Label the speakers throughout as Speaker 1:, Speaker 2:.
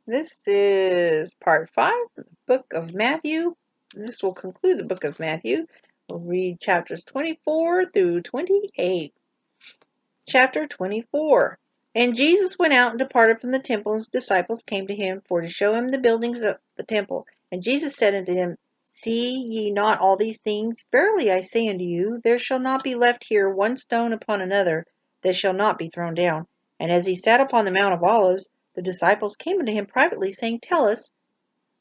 Speaker 1: This is part 5 of the book of Matthew. This will conclude the book of Matthew. We'll read chapters 24 through 28. Chapter 24. And Jesus went out and departed from the temple, and his disciples came to him for to show him the buildings of the temple. And Jesus said unto them, See ye not all these things? Verily I say unto you, there shall not be left here one stone upon another that shall not be thrown down. And as he sat upon the Mount of Olives, the disciples came unto him privately, saying, Tell us,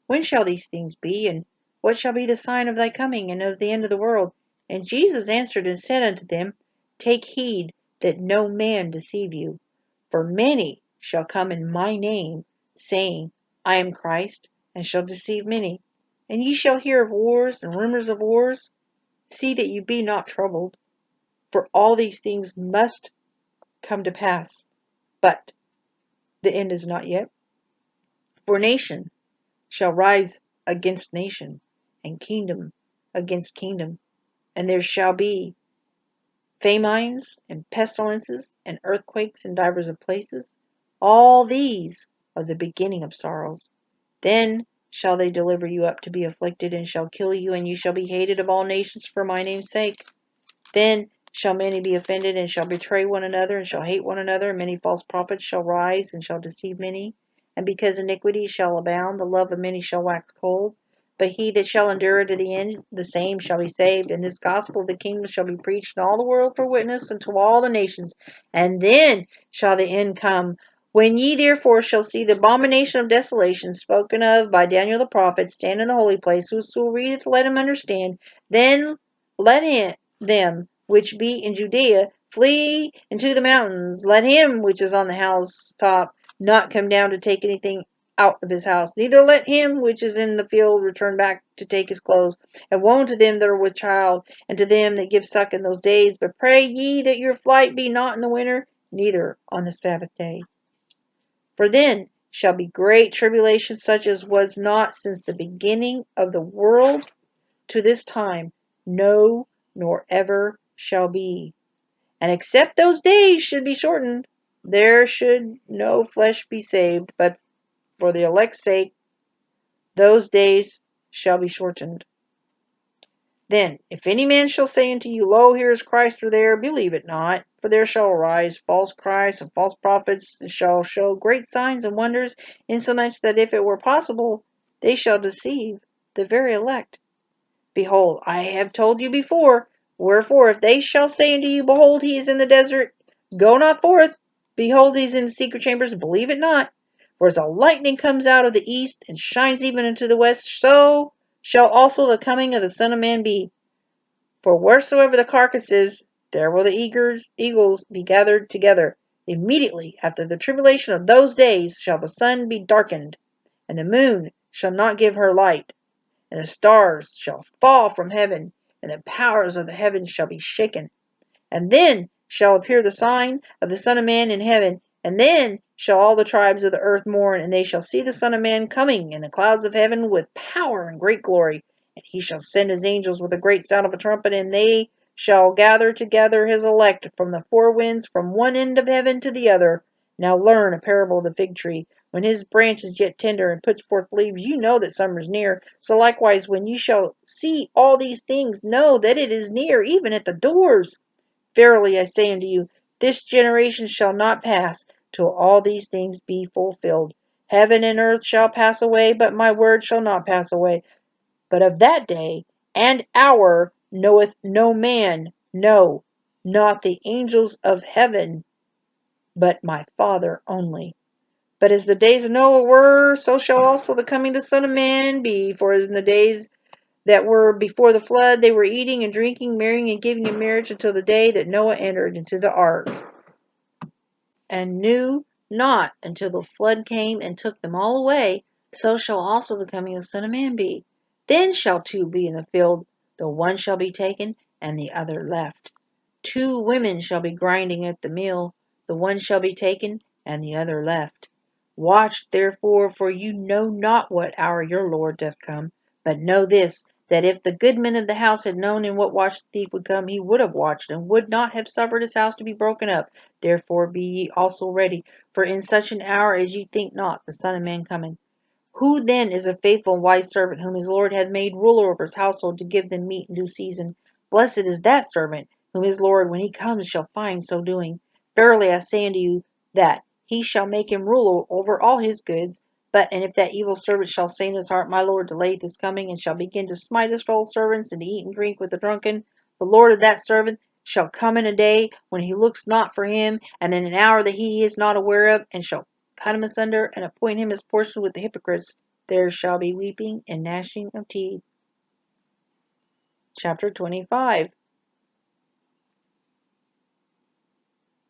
Speaker 1: when shall these things be? And what shall be the sign of thy coming and of the end of the world? And Jesus answered and said unto them, Take heed that no man deceive you. For many shall come in my name, saying, I am Christ, and shall deceive many. And ye shall hear of wars and rumors of wars. See that you be not troubled, for all these things must come to pass. But the end is not yet. For nation shall rise against nation, and kingdom against kingdom. And there shall be famines, and pestilences, and earthquakes in divers of places. All these are the beginning of sorrows. Then shall they deliver you up to be afflicted, and shall kill you, and you shall be hated of all nations for my name's sake. Then shall many be offended, and shall betray one another, and shall hate one another, and many false prophets shall rise, and shall deceive many. And because iniquity shall abound, the love of many shall wax cold. But he that shall endure to the end, the same shall be saved. And this gospel of the kingdom shall be preached in all the world for witness unto all the nations. And then shall the end come. When ye therefore shall see the abomination of desolation spoken of by Daniel the prophet stand in the holy place, whoso readeth, let him understand. Then let them which be in Judea flee into the mountains. Let him which is on the housetop not come down to take anything out of his house, neither let him which is in the field return back to take his clothes. And woe to them that are with child, and to them that give suck in those days. But pray ye that your flight be not in the winter, neither on the Sabbath day. For then shall be great tribulation, such as was not since the beginning of the world to this time, no, nor ever shall be. And except those days should be shortened, there should no flesh be saved, but for the elect's sake, those days shall be shortened. Then, if any man shall say unto you, Lo, here is Christ, or there, believe it not. For there shall arise false Christs and false prophets, and shall show great signs and wonders, insomuch that if it were possible, they shall deceive the very elect. Behold, I have told you before. Wherefore, if they shall say unto you, Behold, he is in the desert, go not forth. Behold, he is in the secret chambers, believe it not. For as a lightning comes out of the east, and shines even into the west, so shall also the coming of the Son of Man be. For wheresoever the carcass is, there will the eagles be gathered together. Immediately after the tribulation of those days shall the sun be darkened, and the moon shall not give her light, and the stars shall fall from heaven, and the powers of the heavens shall be shaken. And then shall appear the sign of the Son of Man in heaven, and then shall all the tribes of the earth mourn, and they shall see the Son of Man coming in the clouds of heaven with power and great glory. And he shall send his angels with a great sound of a trumpet, and they shall gather together his elect from the four winds, from one end of heaven to the other. Now learn a parable of the fig tree. When his branch is yet tender and puts forth leaves, you know that summer is near. So likewise, when you shall see all these things, know that it is near, even at the doors. Verily I say unto you, this generation shall not pass till all these things be fulfilled. Heaven and earth shall pass away, but my word shall not pass away. But of that day and hour knoweth no man, no, not the angels of heaven, but my Father only. But as the days of Noah were, so shall also the coming of the Son of Man be. For as in the days that were before the flood, they were eating and drinking, marrying and giving in marriage until the day that Noah entered into the ark, and knew not until the flood came and took them all away. So shall also the coming of the Son of Man be. Then shall two be in the field, the one shall be taken, and the other left. Two women shall be grinding at the mill, the one shall be taken, and the other left. Watch therefore, for you know not what hour your Lord doth come. But know this, that if the goodman of the house had known in what watch the thief would come, he would have watched, and would not have suffered his house to be broken up. Therefore be ye also ready, for in such an hour as ye think not, the Son of Man cometh. Who then is a faithful and wise servant, whom his Lord hath made ruler over his household, to give them meat in due season? Blessed is that servant, whom his Lord, when he comes, shall find so doing. Verily I say unto you, that he shall make him ruler over all his goods. And if that evil servant shall say in his heart, My Lord delayeth his coming, and shall begin to smite his fellow servants, and to eat and drink with the drunken, the Lord of that servant shall come in a day when he looks not for him, and in an hour that he is not aware of, and shall cut him asunder, and appoint him his portion with the hypocrites. There shall be weeping and gnashing of teeth. Chapter 25.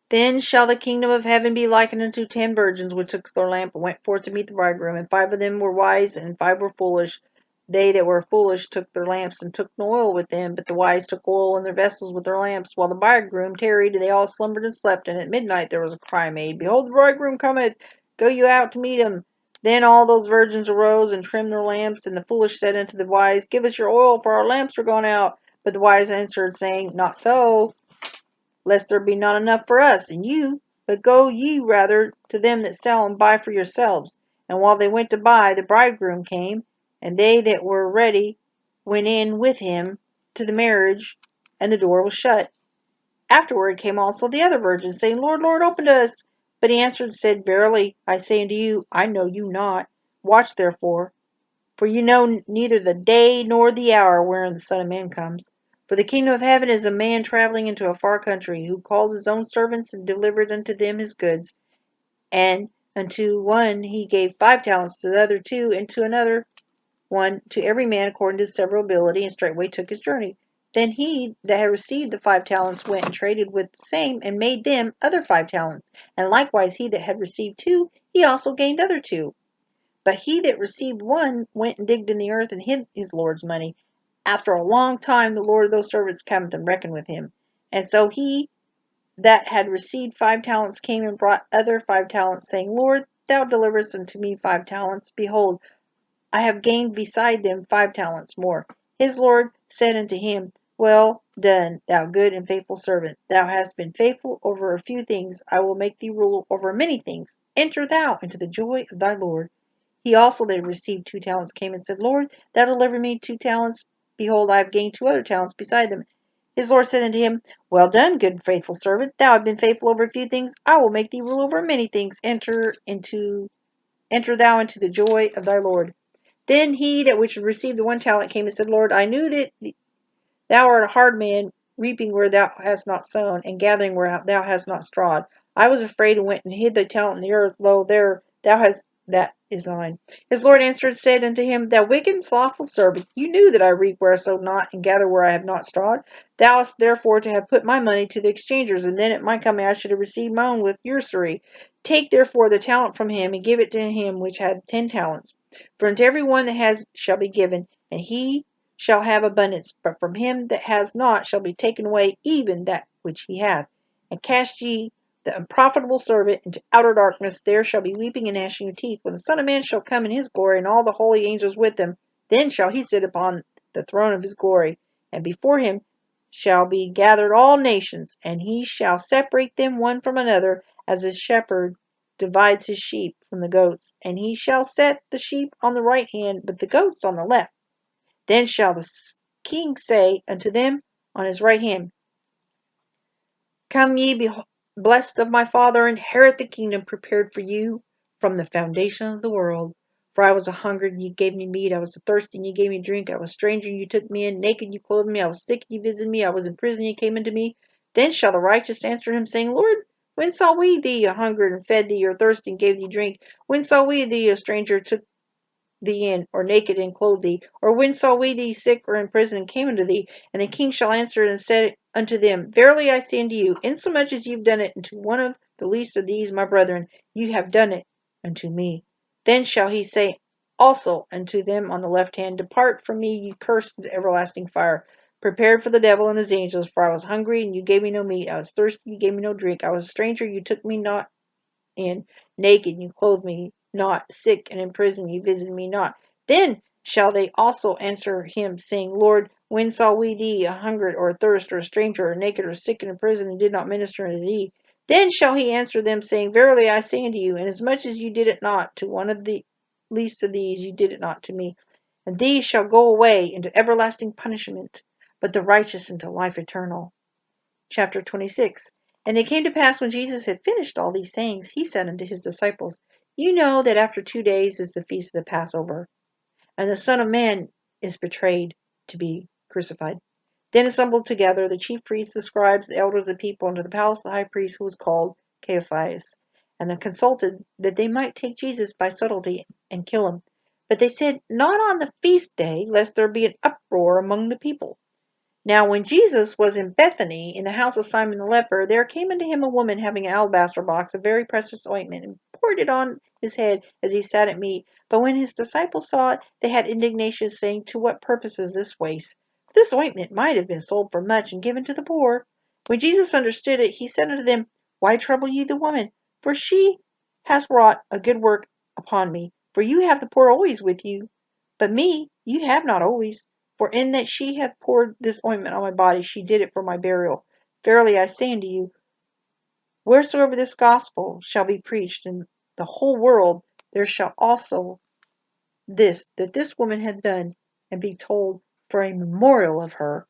Speaker 1: Then shall the kingdom of heaven be likened unto 10 virgins, which took their lamp, and went forth to meet the bridegroom. And 5 of them were wise, and 5 were foolish. They that were foolish took their lamps, and took no oil with them. But the wise took oil in their vessels with their lamps. While the bridegroom tarried, they all slumbered and slept. And at midnight there was a cry made, Behold, the bridegroom cometh, go you out to meet him. Then all those virgins arose, and trimmed their lamps. And the foolish said unto the wise, Give us your oil, for our lamps are gone out. But the wise answered, saying, Not so, lest there be not enough for us and you, but go ye rather to them that sell, and buy for yourselves. And while they went to buy, the bridegroom came, and they that were ready went in with him to the marriage, and the door was shut. Afterward came also the other virgins, saying, Lord, Lord, open to us. But he answered and said, Verily I say unto you, I know you not. Watch therefore, for you know neither the day nor the hour wherein the Son of Man comes. For the kingdom of heaven is a man traveling into a far country, who called his own servants, and delivered unto them his goods. And unto one he gave 5 talents, to the other 2, and to another 1, to every man according to his several ability, and straightway took his journey. Then he that had received the 5 talents went and traded with the same, and made them other 5 talents. And likewise he that had received 2, he also gained other 2. But he that received 1 went and digged in the earth, and hid his Lord's money. After a long time the Lord of those servants cometh and reckoned with him. And so he that had received 5 talents came and brought other 5 talents, saying, Lord, thou deliverest unto me 5 talents. Behold, I have gained beside them 5 talents more. His Lord said unto him, Well done, thou good and faithful servant. Thou hast been faithful over a few things. I will make thee ruler over many things. Enter thou into the joy of thy Lord. He also that received 2 talents came and said, Lord, thou delivered me 2 talents. Behold, I have gained 2 other talents beside them. His Lord said unto him, Well done, good and faithful servant. Thou hast been faithful over a few things. I will make thee rule over many things. Enter thou into the joy of thy Lord. Then he that which received the 1 talent came and said, Lord, I knew that thou art a hard man, reaping where thou hast not sown, and gathering where thou hast not strawed. I was afraid, and went and hid thy talent in the earth. Lo, there thou hast that is thine. His Lord answered and said unto him, Thou wicked and slothful servant, you knew that I reap where I sowed not, and gather where I have not strawed. Thou hast therefore to have put my money to the exchangers, and then at my coming I should have received my own with usury. Take therefore the talent from him, and give it to him which had 10 talents. For unto every one that has shall be given, and he shall have abundance, but from him that has not shall be taken away even that which he hath. And cast ye the unprofitable servant into outer darkness. There shall be weeping and gnashing of teeth. When the Son of Man shall come in his glory, and all the holy angels with him, then shall he sit upon the throne of his glory. And before him shall be gathered all nations, and he shall separate them one from another, as a shepherd divides his sheep from the goats. And he shall set the sheep on the right hand, but the goats on the left. Then shall the king say unto them on his right hand, Come ye, be blessed of my Father, inherit the kingdom prepared for you from the foundation of the world. For I was a hungered, and you gave me meat. I was thirsty, and you gave me drink. I was a stranger, and you took me in. Naked, you clothed me. I was sick, and you visited me. I was in prison, and you came unto me. Then shall the righteous answer him, saying, Lord, when saw we thee a hungered, and fed thee, or thirsty, and gave thee drink? When saw we thee a stranger, took thee in, or naked, and clothed thee? Or when saw we thee sick or in prison, and came unto thee? And the king shall answer and say unto them, Verily I say unto you, insomuch as ye have done it unto one of the least of these my brethren, you have done it unto me. Then shall he say also unto them on the left hand, Depart from me, ye cursed, into everlasting fire, prepared for the devil and his angels. For I was hungry, and you gave me no meat. I was thirsty, you gave me no drink. I was a stranger, you took me not in. Naked, you clothed me not. Sick and in prison, you visited me not. Then Shall they also answer him, saying, Lord, when saw we thee a hungered, or athirst, or a stranger, or naked, or sick, in a prison, and did not minister unto thee? Then shall he answer them, saying, Verily I say unto you, inasmuch as you did it not to one of the least of these, you did it not to me. And these shall go away into everlasting punishment, but the righteous into life eternal. Chapter 26. And it came to pass, when Jesus had finished all these sayings, he said unto his disciples, You know that after 2 days is the feast of the Passover, and the Son of Man is betrayed to be crucified. Then assembled together the chief priests, the scribes, the elders of the people, unto the palace of the high priest, who was called Caiaphas. And they consulted that they might take Jesus by subtlety and kill him. But they said, Not on the feast day, lest there be an uproar among the people. Now when Jesus was in Bethany, in the house of Simon the leper, there came unto him a woman having an alabaster box of very precious ointment, and poured it on his head as he sat at meat. But when his disciples saw it, they had indignation, saying, To what purpose is this waste? For this ointment might have been sold for much, and given to the poor. When Jesus understood it, he said unto them, Why trouble ye the woman? For she has wrought a good work upon me. For you have the poor always with you, but me you have not always. For in that she hath poured this ointment on my body, she did it for my burial. Verily I say unto you, wheresoever this gospel shall be preached in the whole world, there shall also this that this woman hath done, and be told for a memorial of her.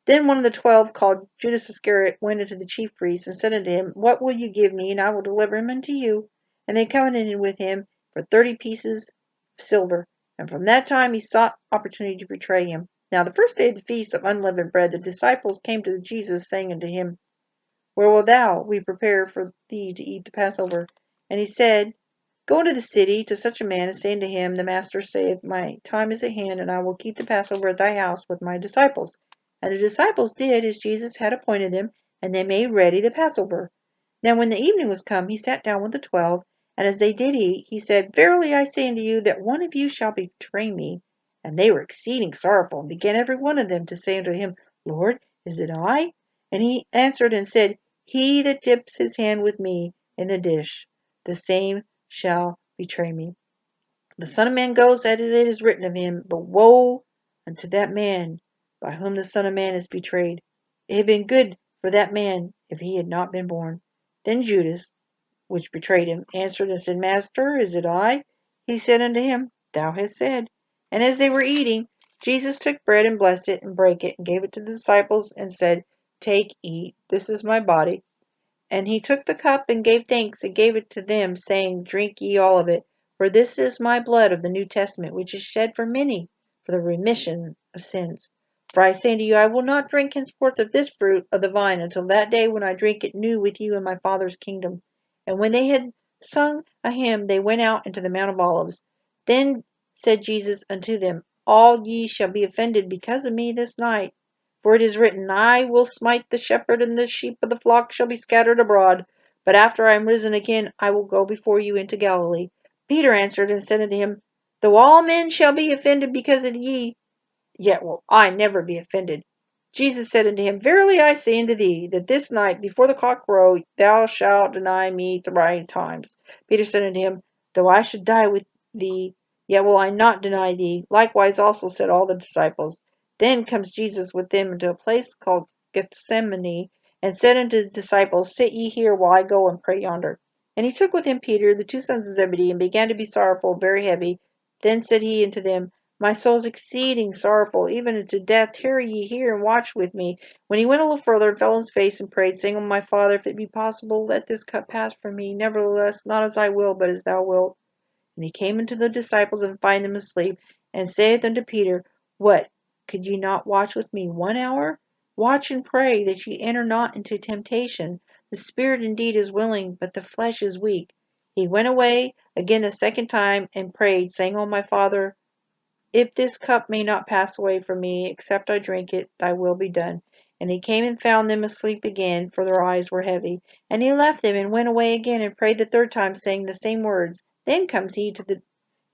Speaker 1: Then one of the 12, called Judas Iscariot, went unto the chief priests, and said unto him, What will you give me, and I will deliver him unto you? And they covenanted with him for 30 pieces of silver. And from that time he sought opportunity to betray him. Now the first day of the feast of unleavened bread, the disciples came to Jesus, saying unto him, Where wilt thou we prepare for thee to eat the Passover? And he said, Go into the city to such a man, and say unto him, The master saith, My time is at hand, and I will keep the Passover at thy house with my disciples. And the disciples did as Jesus had appointed them, and they made ready the Passover. Now when the evening was come, he sat down with the 12, and as they did eat, he said, Verily I say unto you, that one of you shall betray me. And they were exceeding sorrowful, and began every one of them to say unto him, Lord, is it I? And he answered and said, He that dips his hand with me in the dish, the same shall betray me. The Son of Man goes as it is written of him, but woe unto that man by whom the Son of Man is betrayed. It had been good for that man if he had not been born. Then Judas, which betrayed him, answered and said, Master, is it I? He said unto him, Thou hast said. And as they were eating, Jesus took bread and blessed it, and brake it, and gave it to the disciples, and said, Take, eat, this is my body. And he took the cup, and gave thanks, and gave it to them, saying, Drink ye all of it, for this is my blood of the New Testament, which is shed for many for the remission of sins. For I say unto you, I will not drink henceforth of this fruit of the vine until that day when I drink it new with you in my Father's kingdom. And when they had sung a hymn, they went out into the Mount of Olives. Then said Jesus unto them, All ye shall be offended because of me this night. For it is written, I will smite the shepherd, and the sheep of the flock shall be scattered abroad. But after I am risen again, I will go before you into Galilee. Peter answered and said unto him, Though all men shall be offended because of thee, yet will I never be offended. Jesus said unto him, Verily I say unto thee, that this night before the cock crow, thou shalt deny me 3 times. Peter said unto him, Though I should die with thee, yet will I not deny thee. Likewise also said all the disciples. Then comes Jesus with them into a place called Gethsemane, and said unto the disciples, Sit ye here while I go and pray yonder. And he took with him Peter, the 2 sons of Zebedee, and began to be sorrowful, very heavy. Then said he unto them, My soul is exceeding sorrowful, even unto death. Tarry ye here, and watch with me. When he went a little further, and fell on his face, and prayed, saying, O my Father, if it be possible, let this cup pass from me. Nevertheless, not as I will, but as thou wilt. And he came unto the disciples, and finding them asleep, and saith unto Peter, What, could ye not watch with me 1 hour? Watch and pray, that ye enter not into temptation. The spirit indeed is willing, but the flesh is weak. He went away again the second time, and prayed, saying, O my Father, if this cup may not pass away from me, except I drink it, thy will be done. And he came and found them asleep again, for their eyes were heavy. And he left them, and went away again, and prayed the 3rd time, saying the same words. Then comes he to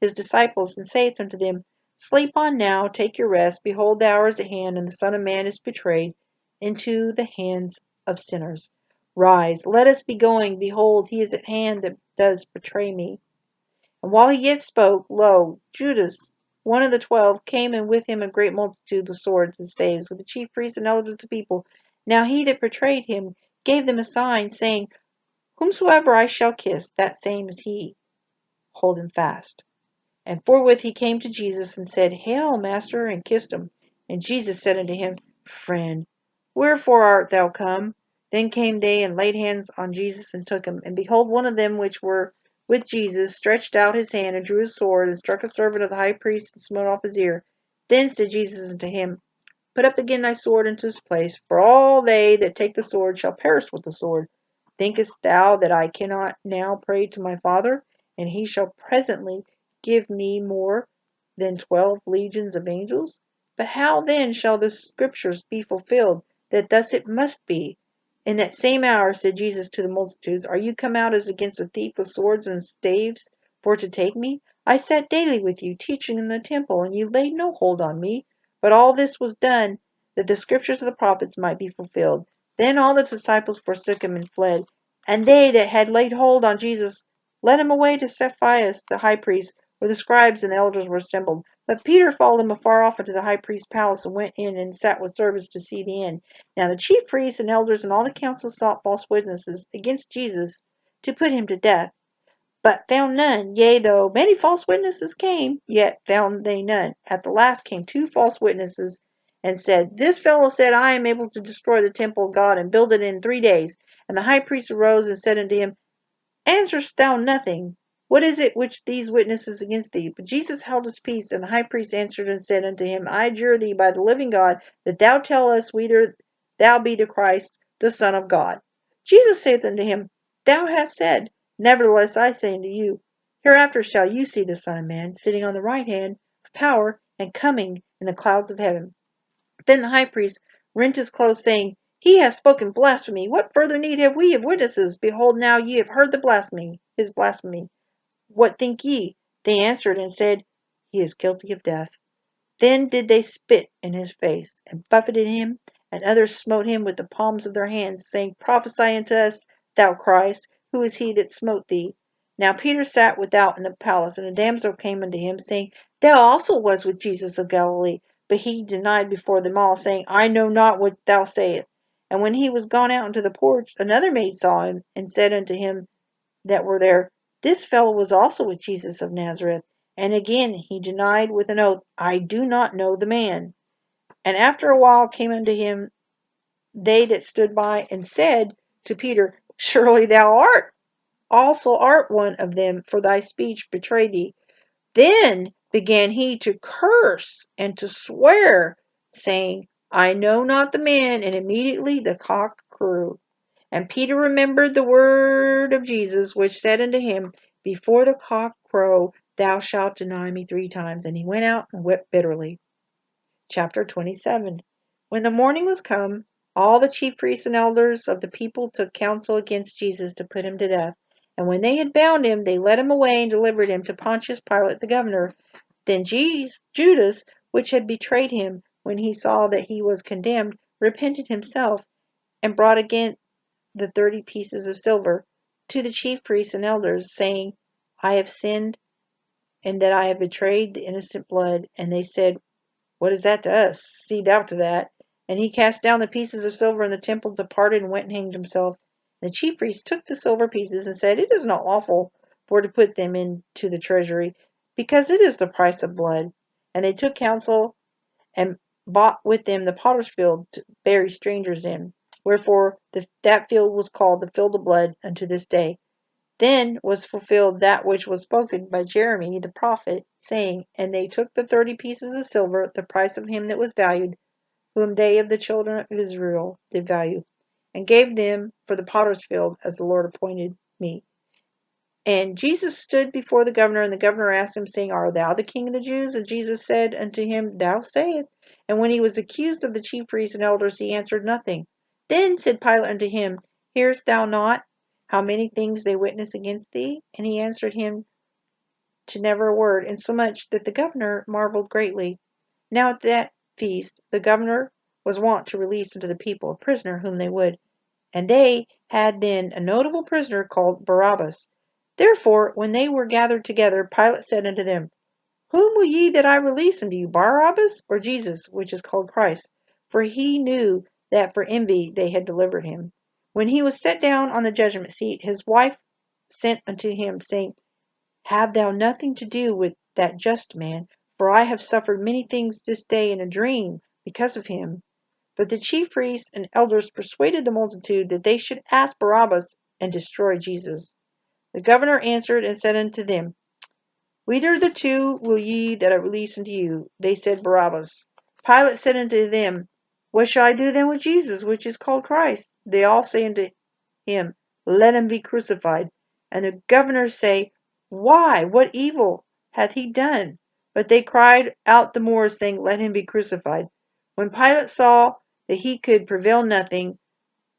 Speaker 1: his disciples, and saith unto them, Sleep on now, take your rest. Behold, the hour is at hand, and the Son of Man is betrayed into the hands of sinners. Rise, let us be going. Behold, he is at hand that does betray me. And while he yet spoke, lo, Judas, one of the 12, came, and with him a great multitude with swords and staves, with the chief priests and elders of the people. Now he that betrayed him gave them a sign, saying, Whomsoever I shall kiss, that same is he. Hold him fast. And forthwith he came to Jesus, and said, Hail, Master, and kissed him. And Jesus said unto him, Friend, wherefore art thou come? Then came they and laid hands on Jesus, and took him. And behold, one of them which were with Jesus stretched out his hand, and drew his sword, and struck a servant of the high priest, and smote off his ear. Then said Jesus unto him, Put up again thy sword into his place, for all they that take the sword shall perish with the sword. Thinkest thou that I cannot now pray to my Father, and he shall presently give me more than 12 legions of angels? But how then shall the scriptures be fulfilled, that thus it must be? In that same hour said Jesus to the multitudes, Are you come out as against a thief with swords and staves for to take me? I sat daily with you, teaching in the temple, and you laid no hold on me. But all this was done, that the scriptures of the prophets might be fulfilled. Then all the disciples forsook him and fled. And they that had laid hold on Jesus led him away to Cephas the high priest, where the scribes and the elders were assembled. But Peter followed them afar off into the high priest's palace, and went in and sat with servants to see the end. Now the chief priests and elders and all the council sought false witnesses against Jesus to put him to death, but found none. Yea, though many false witnesses came, yet found they none. At the last came 2 false witnesses, and said, This fellow said, I am able to destroy the temple of God, and build it in 3 days. And the high priest arose and said unto him, Answerest thou nothing? What is it which these witnesses against thee? But Jesus held his peace, and the high priest answered and said unto him, I adjure thee by the living God, that thou tell us whether thou be the Christ, the Son of God. Jesus saith unto him, Thou hast said. Nevertheless I say unto you, hereafter shall you see the Son of Man sitting on the right hand of power, and coming in the clouds of heaven. Then the high priest rent his clothes, saying, He hath spoken blasphemy. What further need have we of witnesses? Behold, now ye have heard his blasphemy. What think ye? They answered and said, He is guilty of death. Then did they spit in his face, and buffeted him, and others smote him with the palms of their hands, saying, Prophesy unto us, thou Christ, who is he that smote thee? Now Peter sat without in the palace, and a damsel came unto him, saying, Thou also was with Jesus of Galilee. But he denied before them all, saying, I know not what thou sayest. And when he was gone out into the porch, another maid saw him, and said unto him that were there, This fellow was also with Jesus of Nazareth. And again he denied with an oath, I do not know the man. And after a while came unto him they that stood by, and said to Peter, Surely thou art one of them, for thy speech betrayed thee. Then began he to curse and to swear, saying, I know not the man. And immediately the cock crew. And Peter remembered the word of Jesus, which said unto him, Before the cock crow, thou shalt deny me 3 times. And he went out and wept bitterly. Chapter 27. When the morning was come, all the chief priests and elders of the people took counsel against Jesus to put him to death. And when they had bound him, they led him away and delivered him to Pontius Pilate the governor. Then Judas, which had betrayed him, when he saw that he was condemned, repented himself, and brought again the 30 pieces of silver to the chief priests and elders, saying, I have sinned, in that I have betrayed the innocent blood. And they said, What is that to us? See thou to that. And he cast down the pieces of silver in the temple, departed, and went and hanged himself. The chief priests took the silver pieces, and said, It is not lawful for to put them into the treasury, because it is the price of blood. And they took counsel, and bought with them the potter's field to bury strangers in. Wherefore that field was called the field of blood unto this day. Then was fulfilled that which was spoken by Jeremy the prophet, saying, And they took the 30 pieces of silver, the price of him that was valued, whom they of the children of Israel did value, and gave them for the potter's field, as the Lord appointed me. And Jesus stood before the governor, and the governor asked him, saying, Art thou the king of the Jews? And Jesus said unto him, Thou sayest. And when he was accused of the chief priests and elders, he answered nothing. Then said Pilate unto him, Hearest thou not how many things they witness against thee? And he answered him to never a word, insomuch that the governor marveled greatly. Now at that feast the governor was wont to release unto the people a prisoner whom they would. And they had then a notable prisoner called Barabbas. Therefore, when they were gathered together, Pilate said unto them, Whom will ye that I release unto you, Barabbas or Jesus, which is called Christ? For he knew that for envy they had delivered him. When he was set down on the judgment seat, his wife sent unto him, saying, Have thou nothing to do with that just man, for I have suffered many things this day in a dream because of him. But the chief priests and elders persuaded the multitude that they should ask Barabbas and destroy Jesus. The governor answered and said unto them, Whither of the two will ye that I release unto you? They said, Barabbas. Pilate said unto them, What shall I do then with Jesus, which is called Christ? They all say unto him, Let him be crucified. And the governors say, Why? What evil hath he done? But they cried out the more, saying, Let him be crucified. When Pilate saw that he could prevail nothing,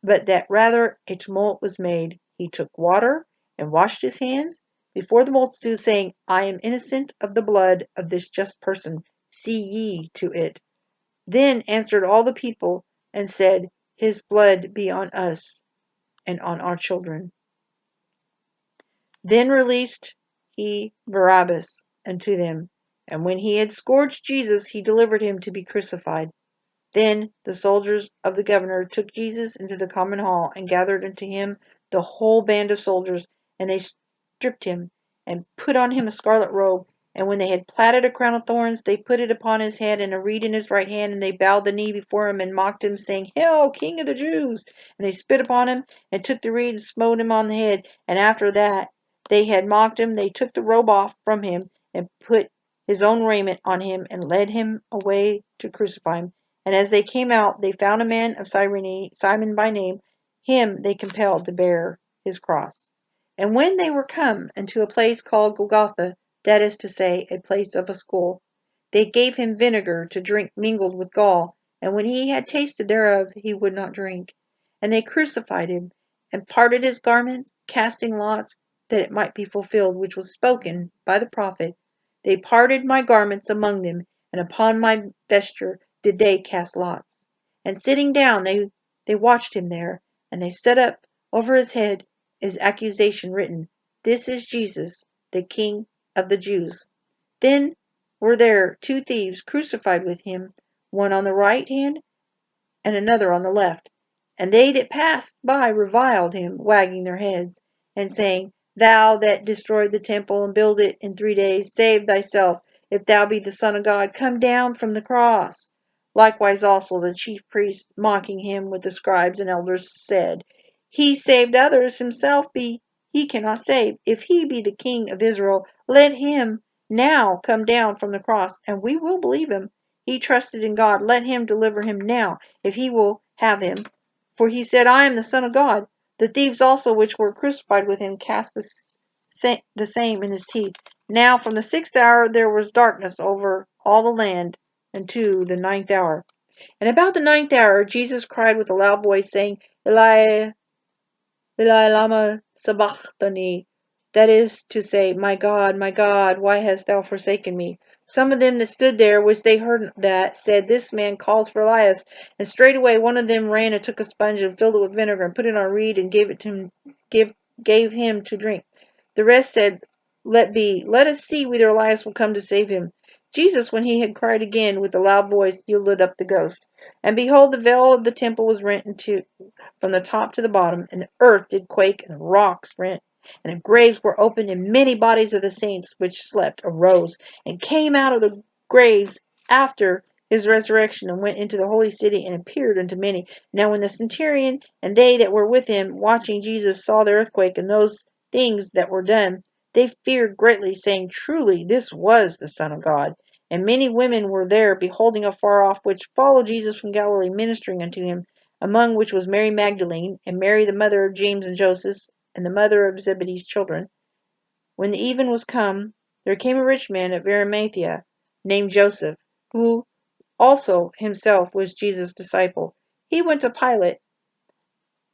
Speaker 1: but that rather a tumult was made, he took water and washed his hands before the multitude, saying, I am innocent of the blood of this just person. See ye to it. Then answered all the people and said, His blood be on us and on our children. Then released he Barabbas unto them, and when he had scourged Jesus, he delivered him to be crucified. Then the soldiers of the governor took Jesus into the common hall, and gathered unto him the whole band of soldiers, and they stripped him, and put on him a scarlet robe. And when they had platted a crown of thorns, they put it upon his head, and a reed in his right hand, and they bowed the knee before him, and mocked him, saying, Hail, King of the Jews! And they spit upon him, and took the reed, and smote him on the head. And after that they had mocked him, they took the robe off from him, and put his own raiment on him, and led him away to crucify him. And as they came out, they found a man of Cyrene, Simon by name. Him they compelled to bear his cross. And when they were come unto a place called Golgotha, that is to say, a place of a skull, they gave him vinegar to drink mingled with gall. And when he had tasted thereof, he would not drink. And they crucified him, and parted his garments, casting lots, that it might be fulfilled, which was spoken by the prophet. They parted my garments among them, and upon my vesture did they cast lots. And sitting down, they watched him there, and they set up over his head his accusation written, This is Jesus, the King of the Jews. Then were there two thieves crucified with him, one on the right hand and another on the left. And they that passed by reviled him, wagging their heads, and saying, Thou that destroyed the temple and build it in 3 days, save thyself. If thou be the Son of God, come down from the cross. Likewise also the chief priests, mocking him with the scribes and elders, said, He saved others, himself he cannot save. If he be the King of Israel, let him now come down from the cross, and we will believe him. He trusted in God, let him deliver him now, if he will have him. For he said, I am the Son of God. The thieves also which were crucified with him cast the same in his teeth. Now from the 6th hour there was darkness over all the land unto the 9th hour. And about the 9th hour Jesus cried with a loud voice, saying, Eli, Eli lama sabachthani, that is to say, my God, why hast thou forsaken me? Some of them that stood there, which they heard that, said, This man calls for Elias. And straightway one of them ran and took a sponge and filled it with vinegar, and put it on a reed, and gave him to drink. The rest said, Let be, let us see whether Elias will come to save him. Jesus, when he had cried again with a loud voice, yielded up the ghost. And behold, the veil of the temple was rent in two from the top to the bottom, and the earth did quake, and the rocks rent, and the graves were opened, and many bodies of the saints which slept arose, and came out of the graves after his resurrection, and went into the holy city, and appeared unto many. Now when the centurion and they that were with him, watching Jesus, saw the earthquake, and those things that were done, they feared greatly, saying, Truly this was the Son of God. And many women were there, beholding afar off, which followed Jesus from Galilee, ministering unto him, among which was Mary Magdalene, and Mary the mother of James and Joseph, and the mother of Zebedee's children. When the even was come, there came a rich man of Arimathea, named Joseph, who also himself was Jesus' disciple. He went to Pilate,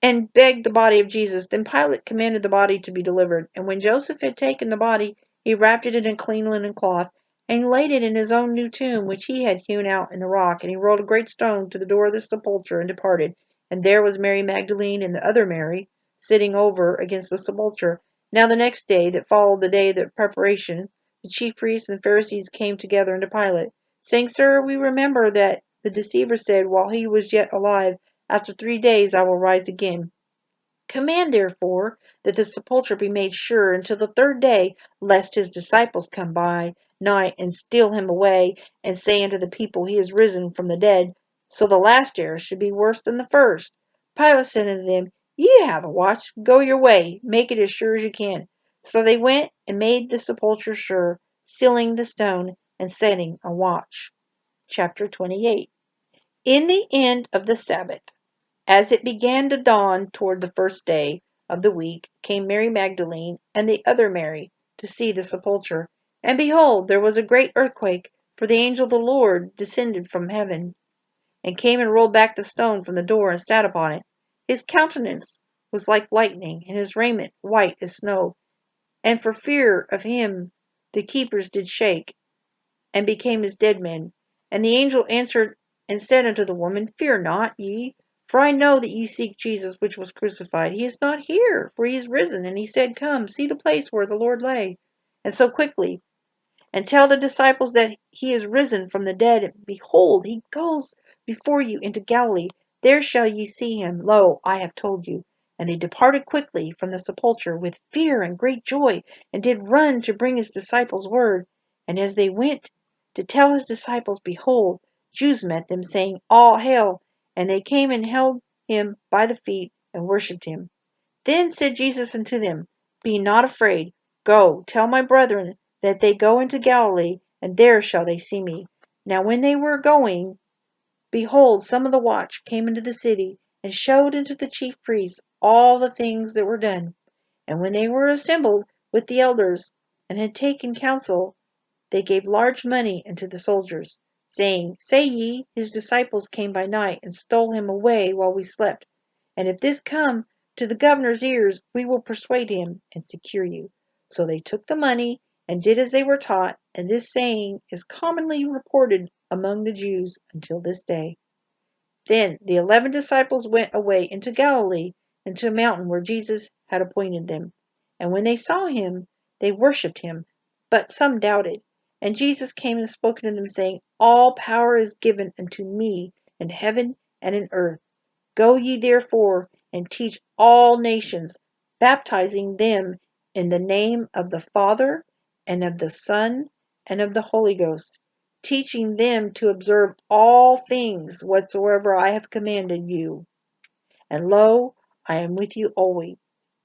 Speaker 1: and begged the body of Jesus. Then Pilate commanded the body to be delivered. And when Joseph had taken the body, he wrapped it in a clean linen cloth, and laid it in his own new tomb, which he had hewn out in the rock. And he rolled a great stone to the door of the sepulchre, and departed. And there was Mary Magdalene and the other Mary, sitting over against the sepulchre. Now the next day that followed the day of the preparation, The chief priests and Pharisees came together unto Pilate, saying, Sir, we remember that the deceiver said while he was yet alive, After 3 days I will rise again. Command therefore that the sepulchre be made sure until the 3rd day, lest his disciples come by night and steal him away, and say unto the people, He is risen from the dead. So the last error should be worse than the first. Pilate said unto them, Ye have a watch, go your way, make it as sure as you can. So they went and made the sepulchre sure, sealing the stone, and setting a watch. Chapter 28. In the end of the Sabbath, as it began to dawn toward the 1st day of the week, came Mary Magdalene and the other Mary to see the sepulchre. And behold, there was a great earthquake, for the angel of the Lord descended from heaven, and came and rolled back the stone from the door, and sat upon it. His countenance was like lightning, and his raiment white as snow. And for fear of him the keepers did shake, and became as dead men. And the angel answered and said unto the woman, Fear not ye, for I know that ye seek Jesus which was crucified. He is not here, for he is risen. And he said, Come, see the place where the Lord lay. And so quickly, and tell the disciples that he is risen from the dead. Behold, he goes before you into Galilee. There shall ye see him. Lo, I have told you. And they departed quickly from the sepulchre with fear and great joy, and did run to bring his disciples word. And as they went to tell his disciples, behold, Jews met them, saying, All hail! And they came and held him by the feet, and worshipped him. Then said Jesus unto them, Be not afraid. Go, tell my brethren that they go into Galilee, and there shall they see me. Now when they were going, behold, some of the watch came into the city, and showed unto the chief priests all the things that were done. And when they were assembled with the elders, and had taken counsel, they gave large money unto the soldiers, saying, Say ye, his disciples came by night, and stole him away while we slept. And if this come to the governor's ears, we will persuade him, and secure you. So they took the money, and did as they were taught, and this saying is commonly reported among the Jews until this day. Then the 11 disciples went away into Galilee, into a mountain where Jesus had appointed them. And when they saw him, they worshipped him, but some doubted. And Jesus came and spoke unto them, saying, All power is given unto me in heaven and in earth. Go ye therefore and teach all nations, baptizing them in the name of the Father, and of the Son, and of the Holy Ghost, teaching them to observe all things whatsoever I have commanded you. And lo, I am with you always,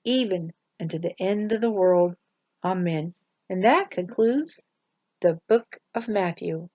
Speaker 1: even unto the end of the world. Amen. And that concludes the book of Matthew.